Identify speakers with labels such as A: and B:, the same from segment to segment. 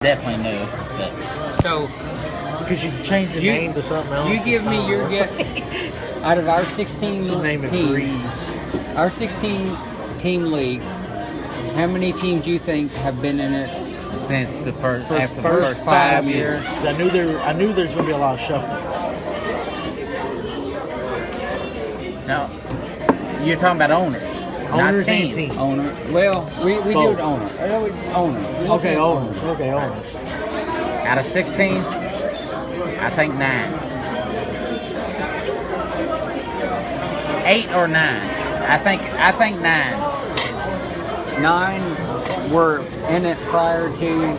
A: definitely knew. But
B: So
C: Because you can change the name to something else.
B: you give me your guess. Out of our 16
C: The name it
B: teams,
C: Breeze.
B: our 16-team league, how many teams do you think have been in it?
A: since the first after the
C: First
A: first 5 years.
C: 'Cause I knew there's going to be a lot of shuffling.
A: No, you're talking about owners.
C: Owners
A: not
C: and
A: teams.
C: teams.
B: Owner. Well, we do
C: Both.
B: it owner. Owner.
C: Okay, owners. Okay, owners.
A: Out of 16, I think 9. 8 or 9. I think 9.
B: 9 were in it prior to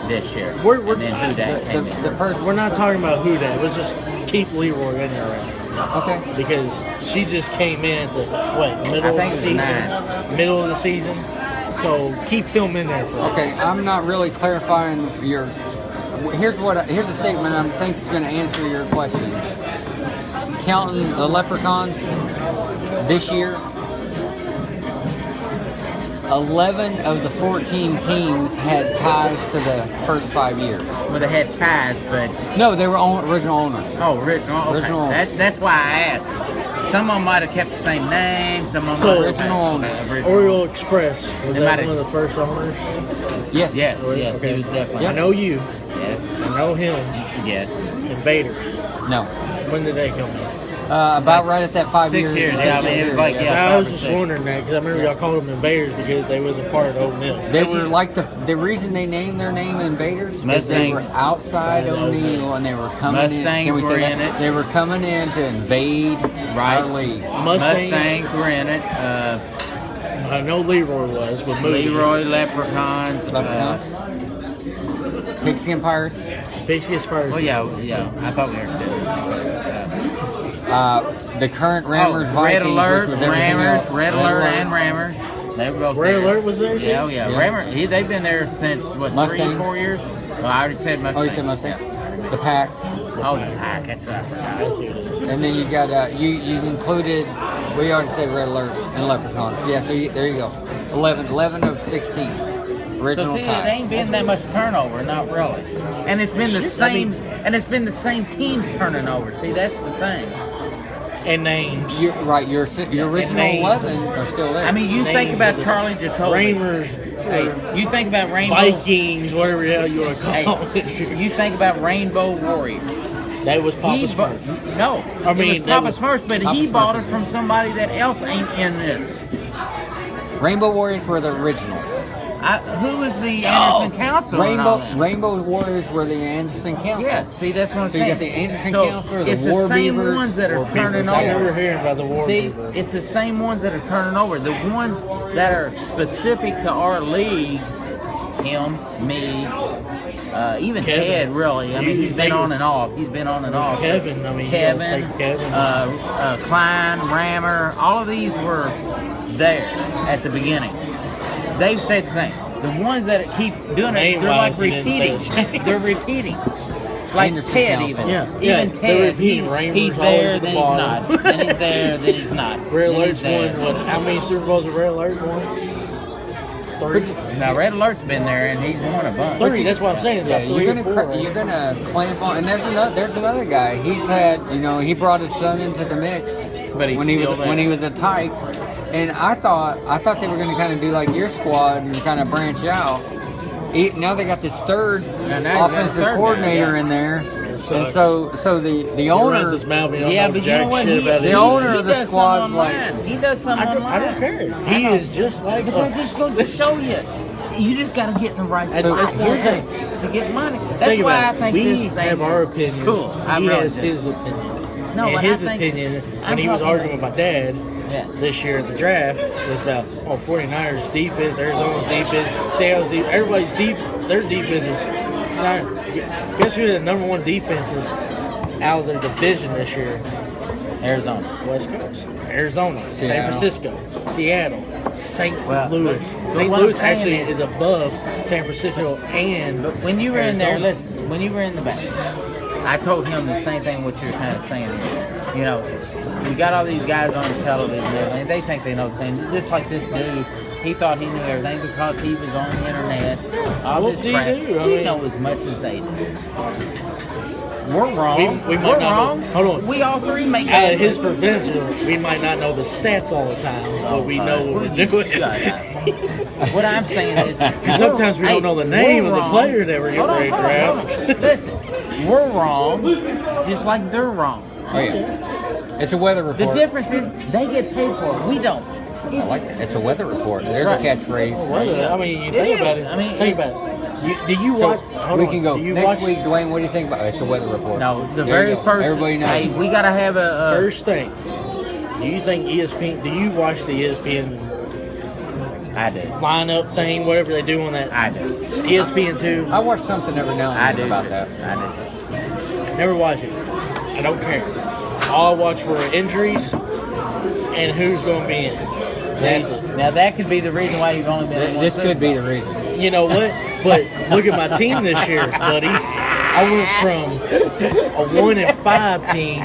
A: This year.
C: We're-
A: and then who that came in.
B: the person.
C: We're not talking about who that. Let's just keep Leroy in there right now.
B: Okay.
C: Because she just came in at the middle
A: I
C: of
A: think
C: the
A: it's
C: season.
A: 9.
C: Middle of the season. So keep him in there for
B: Okay, I'm not really clarifying your. Here's a statement I think is going to answer your question. Counting the Leprechauns this year, 11 of the 14 teams had ties to the first 5 years.
A: Well, they had ties, but
B: No, they were original owners.
A: original. Okay.
B: Original.
A: That's why I asked. Some of them might have kept the same name. Some of them
C: So-
A: might have-
B: Original owners.
A: Original.
C: Oriole Express. Was
A: They
C: that
A: might
C: one
A: have-
C: of the first owners?
B: Yes.
A: Yes, yes,
C: Okay.
A: he was definitely.
C: I know you.
A: Yes,
C: I know him.
A: yes.
C: Invaders.
B: No.
C: When did they come in?
B: About right at that 5
A: 6
B: years.
A: years, yeah, I mean, it was like,
C: So
A: yeah.
C: I
A: 5
C: was
A: or
C: just
A: 6.
C: wondering that because I remember y'all called them Invaders because they wasn't part of Old Mill.
B: They were like the reason they named their name Invaders is they
A: Mustang.
B: were outside
C: Outside
B: O'Neill and they were coming
A: Mustangs
B: in. Can we say
A: were
B: that?
A: in it.
B: They were coming in to invade
A: Right.
B: our league.
A: Mustangs were in it.
C: I know Leroy was with Moody.
A: Leroy Leprechauns.
B: Pigskin Pirates.
C: Pixie Spurs.
A: Well, yeah. I thought we were sitting.
B: The current Rammers
A: Red
B: Vikings,
A: Alert,
B: which was everything
A: Rammers,
B: else.
A: Red Alert, and Rammers. They were both
C: Red
A: there.
C: Alert was there, too?
A: Yeah,
B: Yeah.
A: Rammer, they've been there since, what,
B: Mustangs.
A: 3 or 4 years? Well, I already said Mustangs.
B: Oh, you said Mustang. The Pack,
A: Oh, the Pack, that's what I forgot.
C: I see what it is.
B: and then you got you included. We already said Red Alert and Leprechauns. Yeah, so there you go. 11 of 16
A: So
B: original
A: see, it
B: ties.
A: ain't been that much turnover, not really. And it's been the same, and it's been the same teams turning over. See, that's the thing.
C: And names.
B: You're right. Your original
C: names.
B: 11 are still there.
A: I mean, you think
C: Names
A: about
C: of the
A: Charlie Jacoby.
C: Raymers.
A: Hey, you think about Rainbow.
C: Vikings, whatever the hell you want to
A: Hey,
C: call it.
A: you think about Rainbow Warriors.
C: That was Papa
A: He
C: Smurf.
A: No,
C: I mean,
A: it was
C: that
A: Papa
C: was
A: Smurf, but
B: Papa
A: he
B: Smurf.
A: bought it from somebody that else ain't in this.
B: Rainbow Warriors were the original.
A: Who was the Anderson Council? and all that?
B: Rainbow Warriors were the Anderson Council.
A: Yes, see, that's what I'm
B: So you
A: saying.
B: got the Anderson
A: So
B: Council, the
A: it's
B: War
A: the same
B: Beavers,
A: ones that are
B: War
A: turning
B: Beavers.
C: I remember
A: over.
C: hearing about the War
A: See,
C: Beavers.
A: it's the same ones that are turning over. The ones that are specific to our league, him, me, even
C: Kevin.
A: Ted, really. I mean,
C: You
A: he's been
C: think-
A: on and off. He's been on and off.
C: Kevin, I mean, you
A: Kevin,
C: gotta say Kevin.
A: Klein, Rammer, all of these were there at the beginning. They've stayed the same. The ones that keep doing it, they're like
C: Name-wise, they didn't
A: repeating.
C: stay the same.
A: They're repeating. Like
B: Anderson
A: Ted,
B: Council.
A: even.
C: Yeah,
A: Even
C: yeah, they're
A: Ted,
C: repeating.
A: he's
C: Raymers
A: there,
C: always at
A: then
C: the
A: he's
C: bottom.
A: not. Then he's there, then he's not.
C: Red
A: Then he's
C: Alert's
A: there.
C: won, what, how many Super Bowls have Red Alert won? 3?
A: Now Red Alert's been there and he's won a bunch.
C: 3, that's what I'm saying.
B: Yeah,
C: About 3 or 4.
B: you're gonna clamp on, and there's another guy. He's had, he brought his son into the mix
A: But he's
B: when he
A: still
B: was
A: there.
B: a tyke, and I thought they were gonna kind of do like your squad and kind of branch out. Now they got this third
A: now you got a
B: offensive
A: third guy,
B: coordinator
A: yeah.
B: in there,
C: It
B: and
C: sucks.
B: so the
C: He
B: owner,
C: runs his mouth, he don't
A: Yeah,
C: know
A: but you
C: jack
A: know what?
C: shit about
B: the
C: it.
B: owner of the
A: does
B: squad's
A: some
B: like-
A: online. He does something
C: I
A: online.
C: don't care. He is just like
A: But that
C: us.
A: just goes to show you. You just got to get in the right
C: That's
A: spot.
C: what I'm saying.
A: To get money. That's
C: Think
A: why I
C: about it.
A: think
C: we
A: this thing
C: have our
A: is
C: opinion.
A: cool. I
C: He
A: really
C: has
A: do.
C: his opinion.
A: No,
C: and
A: but
C: his
A: I think-
C: opinion
A: I'm
C: when he was
A: talking
C: arguing with my dad
A: Yeah.
C: this year at the draft was about 49ers defense, Arizona's defense, Seattle's defense, everybody's their defense is not. Guess who the number 1 defenses out of their division this year?
A: Arizona.
C: West Coast, Arizona, San
B: Seattle.
C: Francisco, Seattle, St.
A: Well,
C: Louis.
A: but
C: St.
A: what I'm
C: Louis
A: saying
C: actually
A: is-
C: is above San Francisco and.
A: But when you were in there,
C: Arizona.
A: listen, when you were in the back, I told him the same thing what you're kind of saying here. You know, we got all these guys on the television and everything. They think they know the same. Just like this dude He thought he knew everything because he was on the internet. All
C: What
A: this
C: do you
A: crap.
C: do? I
A: He
C: mean-
A: know as much as they do. We're wrong.
C: We might
A: We're
C: not know-
A: wrong.
C: hold on.
A: We all three make
C: Out
A: bad
C: of his
A: moves.
C: prevention, we might not know the stats all the time, but we know what we're doing.
A: Shut up. What I'm saying is,
C: Sometimes we don't know the name
A: we're
C: of the
A: wrong.
C: player that we're getting
A: Hold on,
C: ready to
A: hold on,
C: draft.
A: hold on. Listen, we're wrong, just like they're wrong.
B: Oh yeah. It's a weather
A: The
B: report.
A: difference is they get paid for it. We don't.
B: I like that. It's a weather report. There's
A: Right.
B: a catchphrase.
C: Well, I mean, you
A: It
C: think about
A: is.
C: it.
A: I mean,
C: think
A: it's-
C: about it. Do you
B: So
C: watch? Hold
B: we
C: on.
B: can go
C: Do you
B: next
C: watch
B: week, Dwayne. What do you think about it? It's a weather report.
A: No, the
B: There
A: very
B: you go.
A: first.
B: Everybody knows.
A: Hey, we gotta have a.
C: First thing, do you think ESPN? Do you watch the ESPN
A: I do.
C: lineup thing, whatever they do on that
A: I do.
C: ESPN two?
B: I watch something every now
A: I
B: and
A: do
B: then about
A: too.
B: that.
A: I do.
C: Never watch it. I don't care. All I watch for injuries and who's going to be in. That's it.
A: Now that could be the reason why you've only been in one
B: This
A: Super
B: could be
A: Bowl.
B: the reason.
C: You know what? But look at my team this year, buddies. I went from a 1-5 team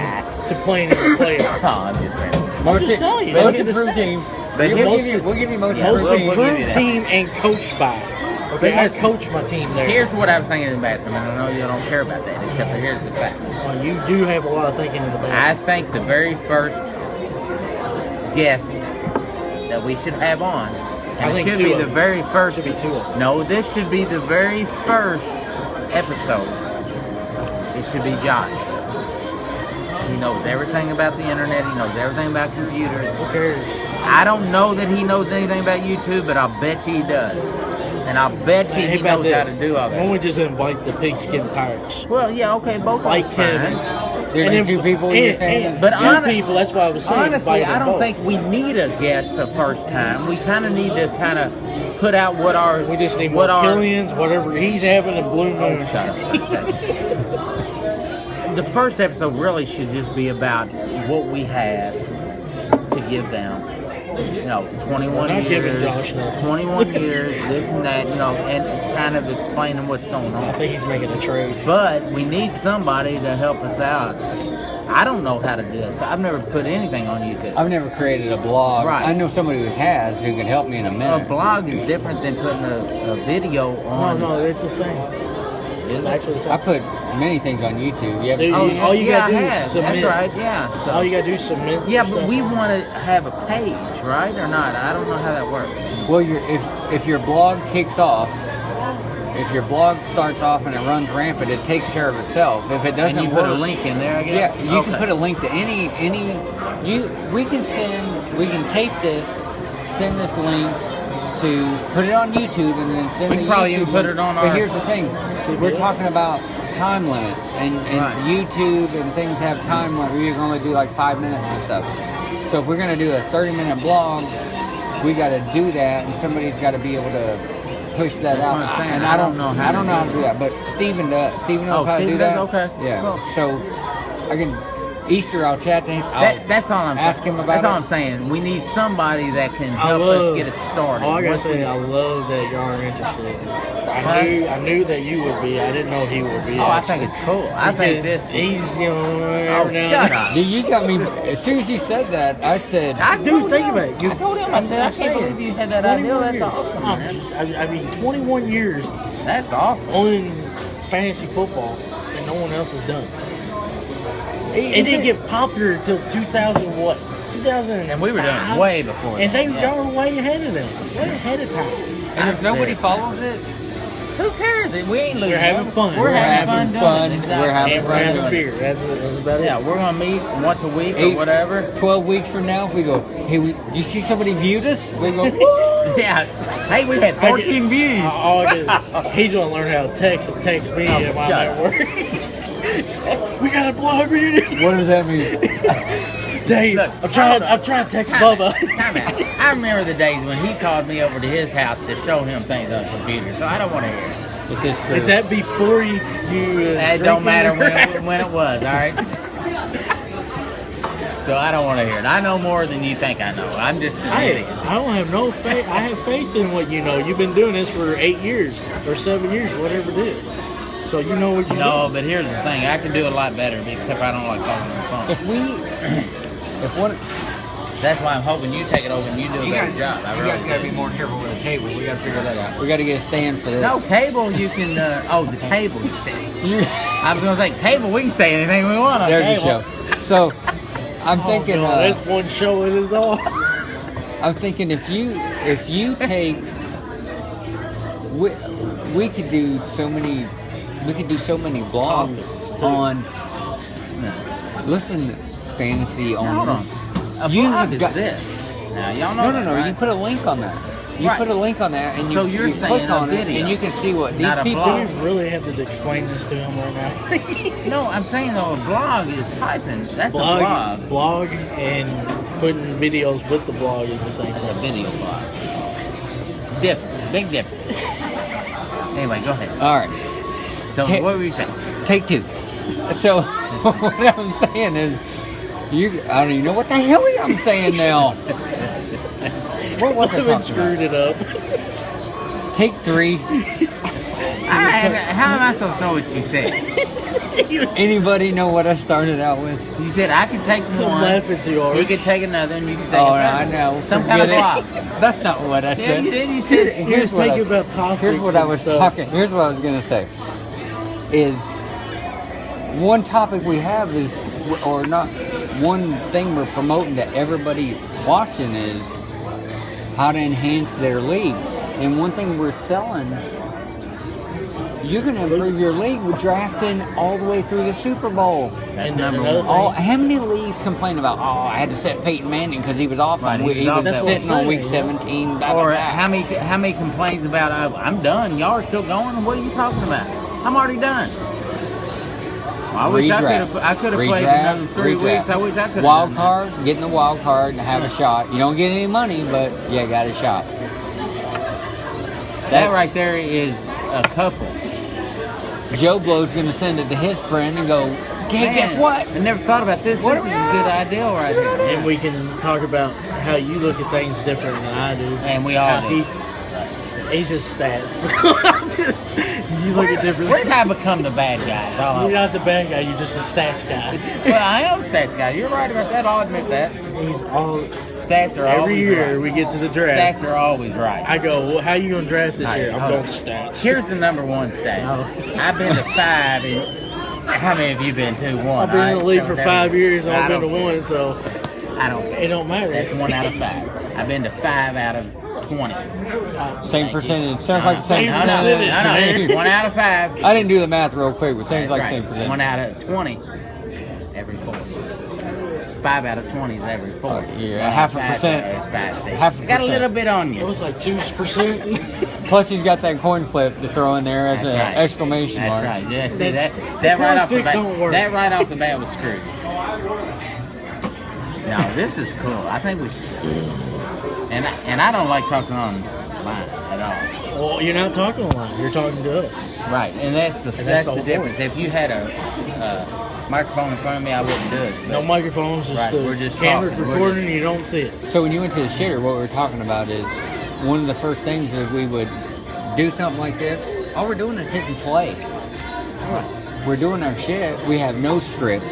C: to playing in the playoffs.
A: Oh, I'm just kidding.
B: Most,
C: just telling you,
B: most
C: look at the
B: improved
C: stats.
B: team.
A: But
B: We'll
A: here's-
B: give you, we'll give you most
A: Yeah,
C: Most
B: improved
A: we'll
B: team.
A: give you
C: improved
A: that.
C: team and coached by. Okay, I
A: listen,
C: coach my team there.
A: Here's what I was thinking in the bathroom, and I know you don't care about that, except for here's the fact.
C: Well, you do have a lot of thinking in the
A: I
C: back.
A: think the very first guest that we should have on,
C: I
A: and it
C: think
A: should
C: two
A: be
C: of
A: the
C: them.
A: very first.
C: Should be two of them.
A: No, this should be the very first episode. It should be Josh. He knows everything about the internet. He knows everything about computers.
C: Who cares?
A: I don't know that he knows anything about YouTube, but I'll bet you he does. And I'll bet you
C: Hey,
A: he
C: about
A: knows how
C: this?
A: to do all
C: Why don't
A: that.
C: we just invite the pigskin pirates?
A: Well, yeah, okay, both of
C: Like
A: us
C: Kevin.
A: fine.
B: There's
C: And
B: two
C: then-
B: people you're
C: and-
B: saying.
C: and
A: But
C: two
A: hon-
C: people, that's why I was saying.
A: Honestly,
C: invite
A: I
C: them
A: don't
C: both.
A: think we need a guest the first time. We kind of need to kind of put out what our
C: We just need more
A: what our
C: Killians, whatever he's having, a blue moon.
A: Shut up for a second. The first episode really should just be about what we have to give them. You know, 21
C: We're not giving
A: years,
C: Josh nothing.
A: 21 years, this and that, you know, and kind of explaining what's going
C: I
A: on.
C: think he's making a trade.
A: But we need somebody to help us out. I don't know how to do this. I've never put anything on YouTube.
B: I've never created a blog.
A: Right.
B: I know somebody who has who can help me in a
A: A
B: minute.
A: blog is different than putting a video
C: No,
A: on.
C: no, it's the same.
A: Is
C: It's
A: it?
C: actually the same.
B: I put many things on YouTube. You ever
C: Dude,
B: seen
A: Oh,
B: it?
A: yeah,
C: all you
A: yeah,
C: gotta
A: I
C: do is
A: have.
C: submit.
A: That's right, yeah. So-
C: All you gotta do is submit.
A: Yeah,
C: your
A: but
C: stuff.
A: we want to have a page, right, or not? I don't know how that works.
B: Well, if your blog kicks off, if your blog starts off and it runs rampant, it takes care of itself. If it doesn't
A: And you
B: work,
A: put a link in there, I
B: yeah,
A: guess.
B: you can
A: Okay.
B: put a link to any. We can tape this, send this link to put it on YouTube, and then send.
A: We
B: the
A: can probably
B: YouTube
A: even put
B: link.
A: it on
B: But
A: our-
B: here's the thing: we're talking about time limits, and
A: Right.
B: YouTube and things have time limits. We can only do like 5 minutes and stuff. So if we're gonna do a 30-minute blog, we got to do that, and somebody's got to be able to push that
A: That's
B: out.
A: what I'm saying.
B: And
A: I don't know how
B: I don't
A: to
B: know how
A: do
B: to do that, but Steven does. Steven knows
A: Oh,
B: how to
A: Steven
B: do that.
A: does? Okay.
B: Yeah.
A: Cool.
B: So I can Easter. I'll chat to him.
A: That's all I'm
B: ask him about
A: That's all
B: it.
A: I'm saying. We need somebody that can
C: I
A: help
C: love,
A: us get it started.
C: All I gotta
A: Once
C: say,
A: we-
C: I love that y'all are interested in this.
A: Huh?
C: I knew that you would be. I didn't know he would be.
A: Oh, I think it's cool. I think
C: Because
A: this.
C: he's, you know.
A: Oh,
C: every now
A: shut
C: and-
A: up.
B: Dude, you got me. As soon as you said that, I said,
A: I
C: Dude,
A: told
C: think
A: him.
C: about it. You-
A: I told him. I said, I
C: I'm
A: can't
C: saying,
A: believe you had that idea.
C: 21
A: That's
C: years.
A: awesome, man.
C: I mean, 21 years
A: That's awesome.
C: on fantasy football, and no one else has done. It didn't get popular until 2000 what? 2000,
A: And we were doing way before
C: And
A: that,
C: they
A: yeah.
C: were way ahead of them, way ahead of time.
B: and if
A: I
B: nobody
A: said-
B: follows it,
A: Who cares? We ain't losing.
C: We're having fun.
A: We're having fun. doing
B: fun.
A: it. Exactly.
B: We're having
C: And we're
B: fun
C: having
B: doing
C: beer. That's about it.
A: Yeah, we're gonna meet once a week or
B: 8,
A: whatever.
B: 12 weeks from now, if we go, hey, do you see somebody viewed us? We go,
A: Yeah. Hey, we had 14 views.
C: He's gonna learn how to text and text me
A: Oh,
C: at my
A: shut up.
C: work. We got a blog reading.
B: what does that mean?
C: Dave,
A: Look,
C: I'm trying
A: hold on.
C: to text
A: Time out.
C: Bubba.
A: Time out. I remember the days when he called me over to his house to show him things on the computer, so I don't want to hear it.
B: This is true.
C: Is that before you?
A: It don't matter when it was, all right? So I don't want to hear it. I know more than you think I know. I'm just an idiot.
C: I don't have no faith. I have faith in what you know. You've been doing this for 8 years or 7 years, whatever it is. So you know what you
A: No,
C: do.
A: but here's the thing. I can do it a lot better, except I don't like talking on the phone.
B: if we, if one,
A: That's why I'm hoping you take it over and you do a better job. I
B: You
A: really
B: guys gotta
A: do.
B: be more careful with the table. We gotta figure that out. We gotta get a stand for this.
A: No table, you can. The table. You said.
B: You-
A: I was gonna say table. We can say anything we want on
B: There's
A: table.
B: the show. So, I'm thinking.
C: Oh, that's one show it is all.
B: I'm thinking if you take, we could do so many blogs
C: Topics, too.
B: on.
A: No.
B: Listen, fantasy
A: Hold
B: owners.
A: on. A
B: You
A: blog is
B: got-
A: this. Now y'all know.
B: No.
A: that, right?
B: You put a link on that. You
A: Right.
B: put a link on that, and
A: So
B: you
A: you're saying
B: click
A: a
B: on it,
A: video,
B: and you can see what these
A: not a
B: people.
A: blog.
C: Do we really have to explain this to him right now?
A: No, I'm saying though, a blog is typing. That's a blog.
C: blog, and putting videos with the blog is the same
A: That's a
C: thing.
A: video blog. Difference. Big difference. Anyway, go ahead.
B: All right.
A: So
B: Ta-
A: what were you saying?
B: Take two. So what I'm saying is, I don't even know what the hell I'm saying now. What was I
C: I've
B: talking
C: screwed it up.
B: about? Take three.
A: How am I supposed to know what you said?
B: Anybody know what I started out with?
A: You said I can take
C: I'm
A: one.
C: laughing too hard.
A: You can take another, and you can take
B: Oh,
A: another.
B: I know.
A: Some kind of
B: Forget
A: blog.
B: it. That's not what I
A: Yeah,
B: said.
A: you did. You said
B: Here's what
C: thinking
B: I-
C: about topics.
B: Here's what I
C: and
B: was
C: stuff.
B: talking. Here's what I was gonna say. Is one topic we have is, or not, one thing we're promoting to everybody watching is how to enhance their leagues. And one thing we're selling, you're gonna improve your league with drafting all the way through the Super Bowl.
A: That's
C: And
A: number
C: another
A: one.
C: thing-
B: How many leagues complain about? Oh, I had to set Peyton Manning because he was off
A: Right,
B: on week.
A: he
B: He
A: was
B: was
A: off that
B: sitting
C: week.
B: on week 17. blah, blah,
A: Or
B: blah.
A: how many complaints about I'm done? Y'all are still going. What are you talking about? I'm already done. Well, I wish I could have played another 3 weeks. I wish I could have.
B: Wild card, getting the wild card and have a shot. You don't get any money, but you got a shot.
A: That right there is a couple.
B: Joe Blow's gonna send it to his friend and go, "Hey,
A: Man,
B: guess what?
A: I never thought about this.
B: What
A: This
B: do
A: is
B: we
A: a good
B: have?
A: idea right here.
C: And we can talk about how you look at things different than I do.
A: And we all
C: How
A: do.
C: He's just stats. You look at different.
A: Where did I become the bad guy?
C: You're not the bad guy. You're just a stats guy.
A: Well, I am a stats guy. You're right about that. I'll admit that.
C: He's all.
A: Stats are
C: Every
A: always
C: year
A: right.
C: we get to the draft.
A: Stats are always right.
C: I go, well, how you gonna draft this year? I'm
A: Hold
C: going
A: on.
C: stats.
A: Here's the number one stat.
C: No.
A: I've been to 5. And how many have you been to? One.
C: I've been in the league for 5 years.
A: I
C: I've been to
A: don't care.
C: one, so
A: I don't care.
C: it don't matter.
A: That's 1 out of 5. I've been to 5 out of 20.
B: Same percentage. Sounds like the same
C: Same
B: percentage.
C: percentage.
A: 1 out of 5.
B: I didn't do the math real quick, but sounds like
A: That's
B: same
A: right.
B: percentage.
A: 1 out of 20 every 4. 5 out of 20 is every 4.
B: Yeah, half a percent. Half a
A: Got a
B: percent.
A: little bit on
C: It
A: you.
C: was like 2%.
B: Plus, he's got that coin flip to throw in there as
A: That's
B: an
A: right.
B: exclamation
A: That's
B: mark.
A: right. Yeah, see
C: That's-
A: that
C: the
A: right off the
C: conflict don't
A: bat.
C: work.
A: That right off the bat was screwed. No, this is cool. I think we should. And I don't like talking online at all.
C: Well, you're not talking online. You're talking to us.
A: Right, and that's the
C: that's the
A: the
C: whole
A: difference. If you had a microphone in front of me, I wouldn't do it.
C: No microphones, just
A: Right,
C: the
A: we're just
C: camera
A: talking. We're
C: recording.
A: just-
C: You don't see it.
B: So when you went to the shitter, what we were talking about is one of the first things that we would do something like this. All we're doing is hitting play. We're doing our shit. We have no script.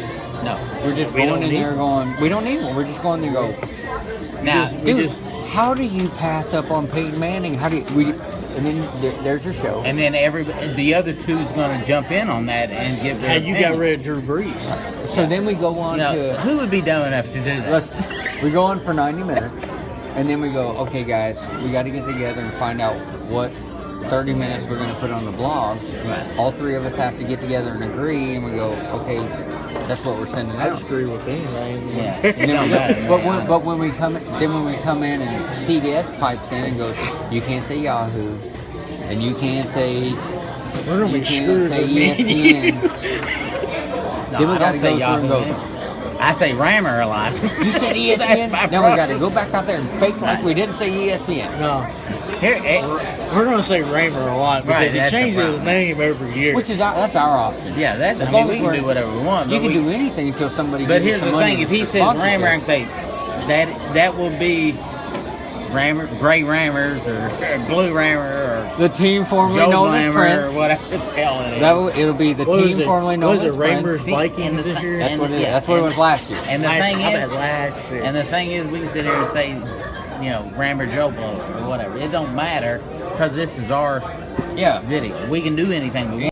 A: No.
B: We're just
C: We
B: going
C: don't
B: in
C: need
B: there going. We don't need one. We're just going there and go.
A: Now,
C: We
B: Dude,
C: just-
B: how do you pass up on Peyton Manning? How do you? And then there's your show.
A: and then the other two's going to jump in on that and give their
C: And you got
A: opinion.
C: rid of Drew Brees.
B: So then we go on
A: Now,
B: to.
A: who would be dumb enough to do that?
B: Let's, we go on for 90 minutes, and then we go, okay, guys, we got to get together and find out what 30 minutes we're going to put on the blog.
A: Right.
B: All three of us have to get together and agree, and we go, okay, that's what we're sending
C: I
B: out.
C: just agree with anything.
A: Yeah.
B: And then
A: It don't matter.
B: but when we come in and CBS pipes in and goes, you can't say Yahoo, and you can't say
C: We're gonna
B: you
C: be
B: can't
C: screwed
B: say
C: with me.
B: ESPN.
A: No,
B: Then we
A: I
B: gotta
A: don't say
B: go through
A: Yahoo
B: and go.
A: anymore. I say Rammer a lot.
B: You said ESPN.
A: That's my
B: Now we got to
A: problem.
B: go back out there and fake like we didn't say E ESPN.
C: No,
A: Here,
C: we're gonna say Raymer a lot
A: Right,
C: because he
A: that's the
C: changes his
A: problem.
C: name every year.
B: Which is that's our option.
A: yeah, that.
B: As
A: I
B: long
A: mean, we
B: as
A: can
B: we're-
A: do whatever we want.
B: You
A: but
B: can
A: we,
B: do anything until somebody.
A: But
B: gives you
A: here's
B: some
A: the
B: money
A: thing: if he
B: for
A: says
B: sponsorship.
A: Rammer, I can say that will be Rammer, Gray Rammers or Blue Rammer or
B: The team formerly
A: Joe
B: known as
A: Glamour
B: Prince.
A: or whatever the hell it is.
B: It'll be the
C: What was
B: team
C: it?
B: formerly known
C: Was it
B: as
C: Rangers
B: Prince.
C: Vikings this year?
B: That's what it is.
A: yeah,
B: That's what it was last year.
A: And the thing is,
C: last year.
A: and the thing is, we can sit here and say, you know, Rammer Joe Blow or whatever. It don't matter because this is our
B: Yeah.
A: video. We can do anything we want.